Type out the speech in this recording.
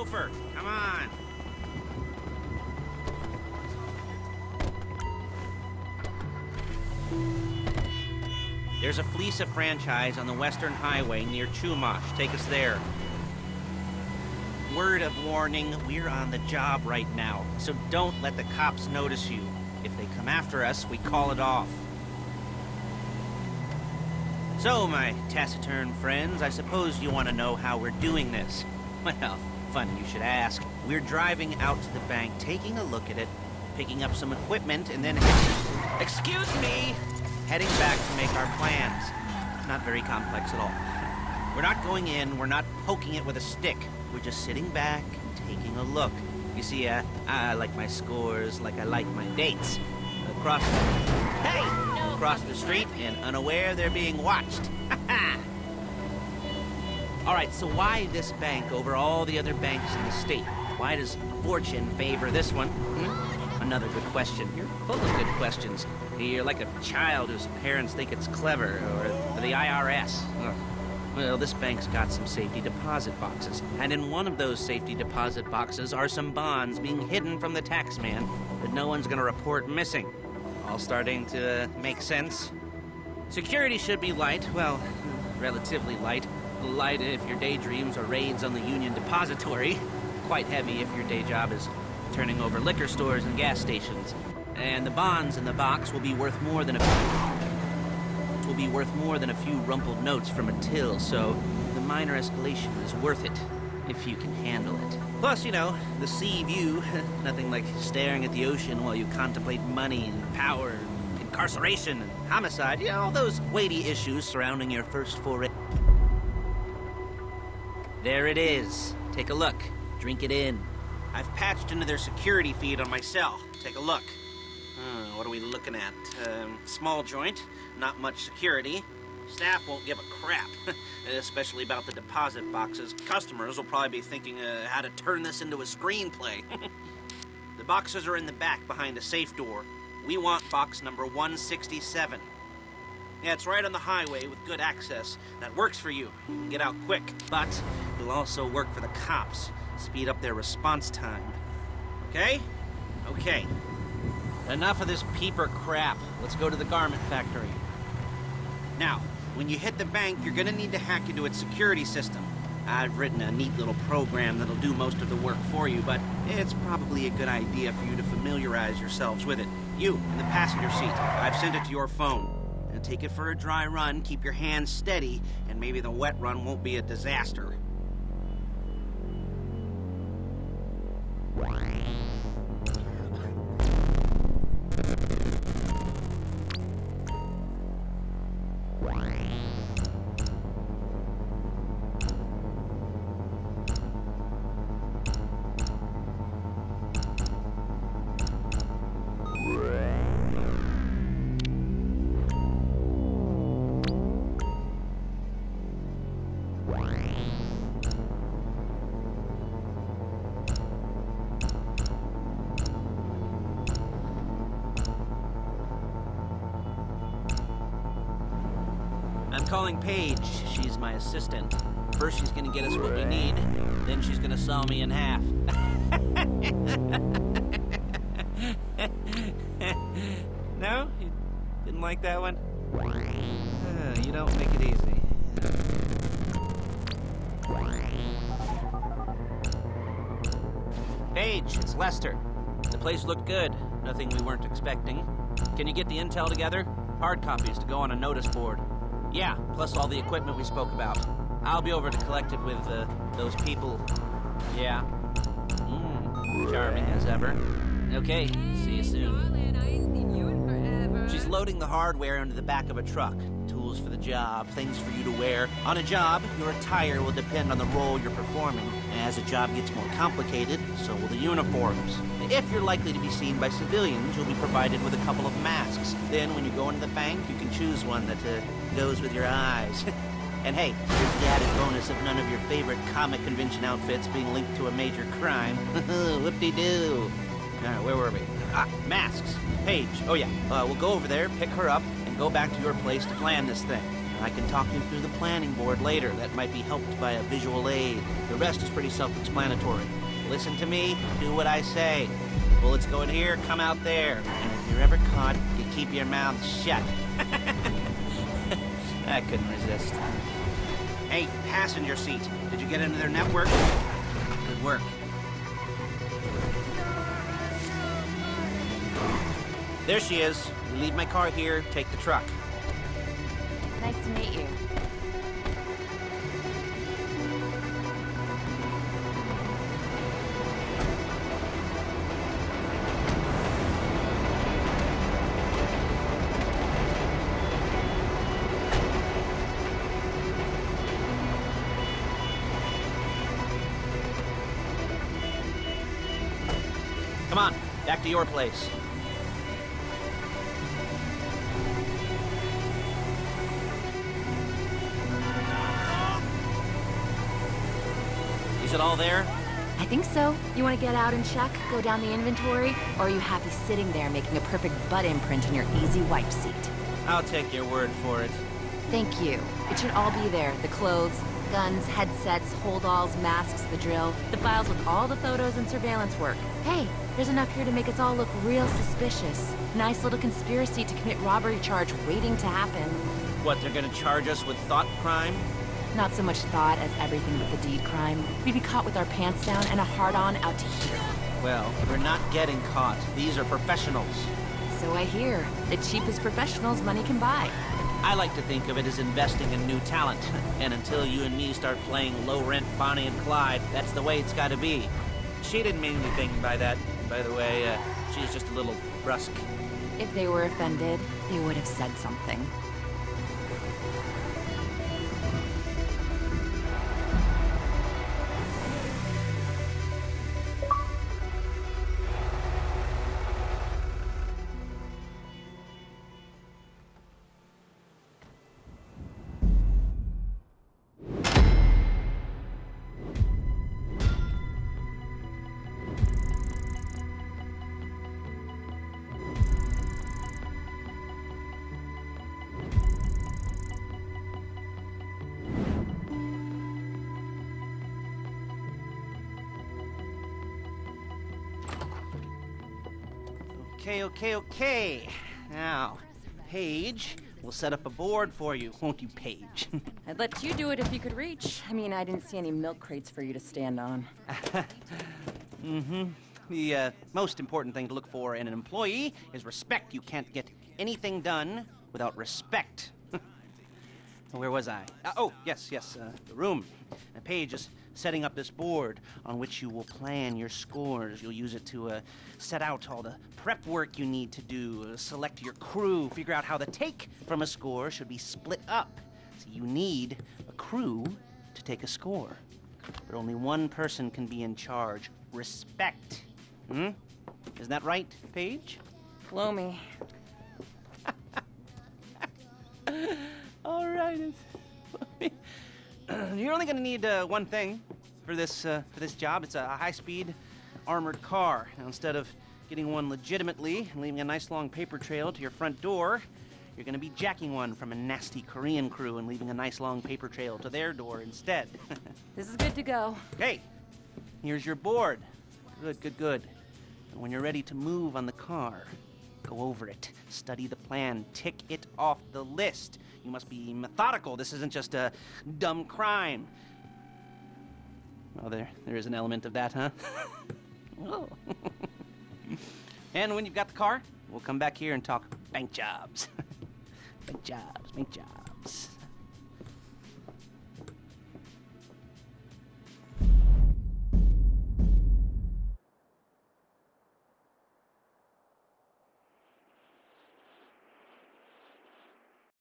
Chauffeur, come on. There's a Fleece franchise on the Western Highway near Chumash. Take us there. Word of warning, we're on the job right now, so don't let the cops notice you. If they come after us, we call it off. So, my taciturn friends, I suppose you want to know how we're doing this. Well, funny you should ask. We're driving out to the bank, taking a look at it, picking up some equipment, and then excuse me! Heading back to make our plans. Not very complex at all. We're not going in, we're not poking it with a stick. We're just sitting back and taking a look. You see, I like my scores like I like my dates. Across the street and unaware they're being watched. All right, so why this bank over all the other banks in the state? Why does fortune favor this one? Another good question. You're full of good questions. You're like a child whose parents think it's clever, or the IRS. Ugh. Well, this bank's got some safety deposit boxes, and in one of those safety deposit boxes are some bonds being hidden from the tax man that no one's gonna report missing. All starting to make sense? Security should be light, well, relatively light. Light if your daydreams are raids on the Union Depository. Quite heavy if your day job is turning over liquor stores and gas stations. And the bonds in the box will be worth more than a few rumpled notes from a till, so the minor escalation is worth it, if you can handle it. Plus, you know, the sea view, nothing like staring at the ocean while you contemplate money and power, and incarceration and homicide, you know, all those weighty issues surrounding your first foray. There it is. Take a look. Drink it in. I've patched into their security feed on my cell. Take a look. What are we looking at? Small joint, not much security. Staff won't give a crap, especially about the deposit boxes. Customers will probably be thinking how to turn this into a screenplay. The boxes are in the back behind a safe door. We want box number 167. Yeah, it's right on the highway with good access. That works for you. You can get out quick, but it'll also work for the cops. Speed up their response time. Okay? Okay. Enough of this peeper crap. Let's go to the garment factory. Now, when you hit the bank, you're gonna need to hack into its security system. I've written a neat little program that'll do most of the work for you, but it's probably a good idea for you to familiarize yourselves with it. You, in the passenger seat, I've sent it to your phone. And take it for a dry run, keep your hands steady, and maybe the wet run won't be a disaster. I'm calling Paige. She's my assistant. First she's gonna get us what we need, then she's gonna saw me in half. No? You didn't like that one? You don't make it easy. Paige, it's Lester. The place looked good. Nothing we weren't expecting. Can you get the intel together? Hard copies to go on a notice board. Yeah, plus all the equipment we spoke about. I'll be over to collect it with, those people. Yeah. Charming as ever. Okay, see you soon. She's loading the hardware into the back of a truck. Tools for the job, things for you to wear. On a job, your attire will depend on the role you're performing. As the job gets more complicated, so will the uniforms. If you're likely to be seen by civilians, you'll be provided with a couple of masks. Then when you go into the bank, you can choose one that goes with your eyes. And hey, here's the added bonus of none of your favorite comic convention outfits being linked to a major crime. Whoop-de-doo. Alright, where were we? Masks. Paige. Oh yeah, we'll go over there, pick her up, and go back to your place to plan this thing. I can talk you through the planning board later. That might be helped by a visual aid. The rest is pretty self-explanatory. Listen to me, do what I say. Bullets go in here, come out there. And if you're ever caught, you keep your mouth shut. I couldn't resist. Hey, passenger seat. Did you get into their network? Good work. There she is. You leave my car here, take the truck. Nice to meet you. Come on, back to your place. Is it all there? I think so. You want to get out and check, go down the inventory, or are you happy sitting there making a perfect butt imprint on your easy wipe seat? I'll take your word for it. Thank you. It should all be there. The clothes, guns, headsets, holdalls, masks, the drill, the files with all the photos and surveillance work. Hey, there's enough here to make us all look real suspicious. Nice little conspiracy to commit robbery charge waiting to happen. What, they're gonna charge us with thought crime? Not so much thought as everything but the deed crime. We'd be caught with our pants down and a hard-on out to here. Well, we're not getting caught. These are professionals. So I hear. The cheapest professionals money can buy. I like to think of it as investing in new talent. And until you and me start playing low-rent Bonnie and Clyde, that's the way it's gotta be. She didn't mean anything by that, by the way. She's just a little brusque. If they were offended, they would have said something. Okay. Now, Paige, we'll set up a board for you, won't you, Paige? I'd let you do it if you could reach. I mean, I didn't see any milk crates for you to stand on. The most important thing to look for in an employee is respect. You can't get anything done without respect. Where was I? Yes, the room. Paige is setting up this board on which you will plan your scores. You'll use it to set out all the prep work you need to do, select your crew, figure out how the take from a score should be split up. So you need a crew to take a score. But only one person can be in charge. Respect. Isn't that right, Paige? Blow me. All right. You're only gonna need one thing for this job. It's a high-speed armored car. Now, instead of getting one legitimately and leaving a nice long paper trail to your front door, you're gonna be jacking one from a nasty Korean crew and leaving a nice long paper trail to their door instead. This is good to go. Hey, here's your board. Good. And when you're ready to move on the car, go over it, study the plan, tick it off the list. You must be methodical. This isn't just a dumb crime. Well, there is an element of that, huh? Oh. And when you've got the car, we'll come back here and talk bank jobs. Bank jobs.